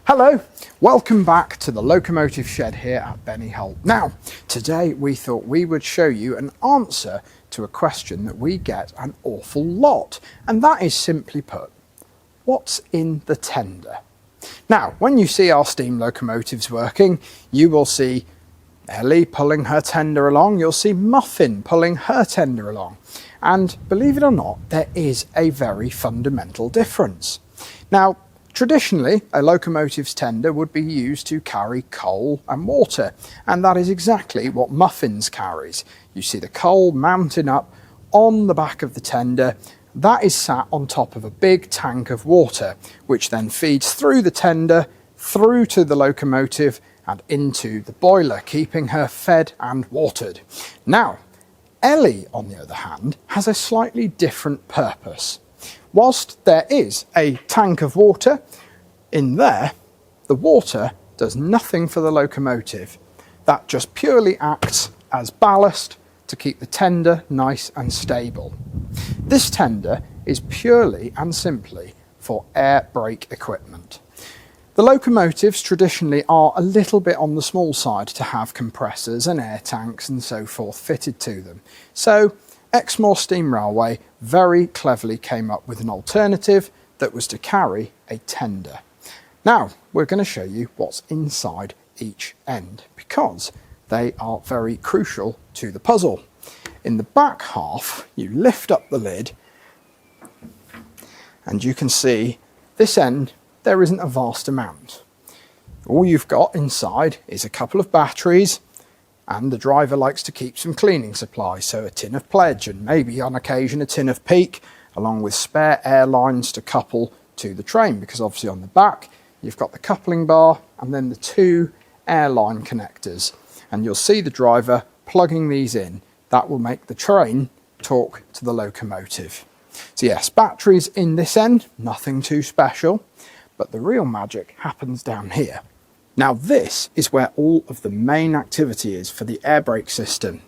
Hello, welcome back to the locomotive shed here at Benny Halt. Now, today we thought we would show you an answer to a question that we get an awful lot, and that is simply put, what's in the tender? Now, when you see our steam locomotives working, you will see Ellie pulling her tender along, you'll see Muffin pulling her tender along, and believe it or not, there is a very fundamental difference. Now, traditionally, a locomotive's tender would be used to carry coal and water, and that is exactly what Muffin's carries. You see the coal mounting up on the back of the tender. That is sat on top of a big tank of water, which then feeds through the tender, through to the locomotive and into the boiler, keeping her fed and watered. Now, Ellie, on the other hand, has a slightly different purpose. Whilst there is a tank of water in there, the water does nothing for the locomotive. That just purely acts as ballast to keep the tender nice and stable. This tender is purely and simply for air brake equipment. The locomotives traditionally are a little bit on the small side to have compressors and air tanks and so forth fitted to them. So Exmoor Steam Railway very cleverly came up with an alternative that was to carry a tender. Now we're going to show you what's inside each end because they are very crucial to the puzzle. In the back half, you lift up the lid and you can see this end there isn't a vast amount. All you've got inside is a couple of batteries, and the driver likes to keep some cleaning supplies, so a tin of Pledge and maybe on occasion a tin of Peak, along with spare air lines to couple to the train, because obviously on the back you've got the coupling bar and then the two airline connectors, and you'll see the driver plugging these in. That will make the train talk to the locomotive. So yes, batteries in this end, nothing too special, but the real magic happens down here. Now this is where all of the main activity is for the air brake system.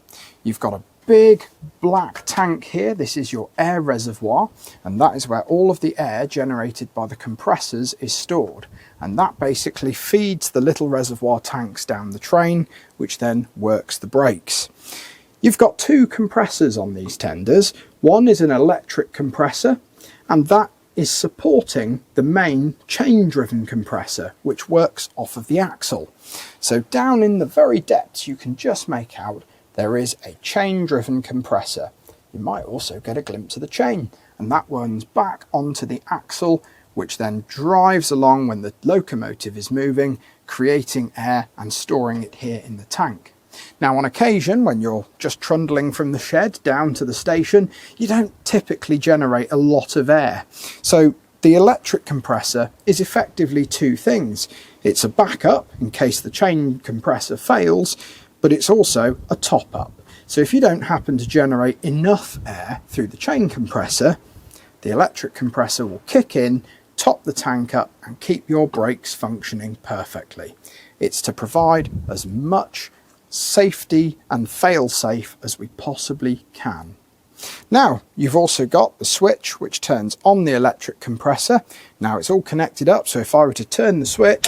You've got a big black tank here. This is your air reservoir, and that is where all of the air generated by the compressors is stored, and that basically feeds the little reservoir tanks down the train, which then works the brakes. You've got two compressors on these tenders. One is an electric compressor, and that is supporting the main chain-driven compressor, which works off of the axle. So down in the very depths you can just make out there is a chain-driven compressor. You might also get a glimpse of the chain, and that runs back onto the axle, which then drives along when the locomotive is moving, creating air and storing it here in the tank. Now on occasion, when you're just trundling from the shed down to the station, you don't typically generate a lot of air. So the electric compressor is effectively two things. It's a backup in case the chain compressor fails, but it's also a top-up. So if you don't happen to generate enough air through the chain compressor, the electric compressor will kick in, top the tank up and keep your brakes functioning perfectly. It's to provide as much safety and fail-safe as we possibly can. Now you've also got the switch which turns on the electric compressor. Now it's all connected up, so if I were to turn the switch,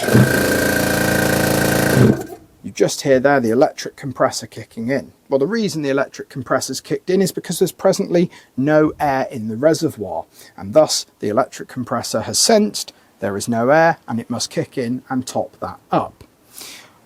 you just hear there the electric compressor kicking in. Well, the reason the electric compressor's kicked in is because there's presently no air in the reservoir, and thus the electric compressor has sensed there is no air and it must kick in and top that up.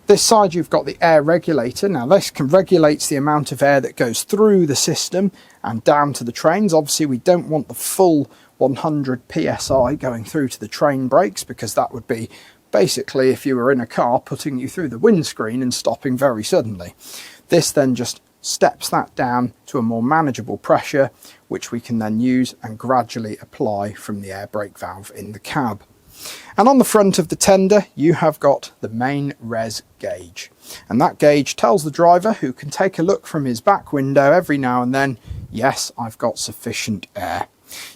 This side you've got the air regulator. Now this regulates the amount of air that goes through the system and down to the trains. Obviously we don't want the full 100 psi going through to the train brakes, because that would be basically, if you were in a car, putting you through the windscreen and stopping very suddenly. This then just steps that down to a more manageable pressure, which we can then use and gradually apply from the air brake valve in the cab. And on the front of the tender you have got the main res gauge, and that gauge tells the driver, who can take a look from his back window every now and then, yes, I've got sufficient air.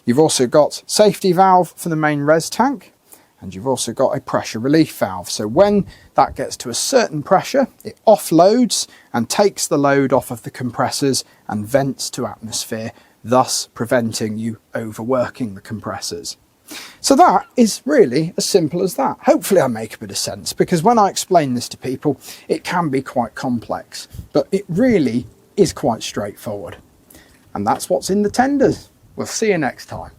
You've also got safety valve for the main res tank, and you've also got a pressure relief valve, so when that gets to a certain pressure it offloads and takes the load off of the compressors and vents to atmosphere, thus preventing you overworking the compressors. So that is really as simple as that. Hopefully I make a bit of sense, because when I explain this to people, it can be quite complex, but it really is quite straightforward. And that's what's in the tenders. We'll see you next time.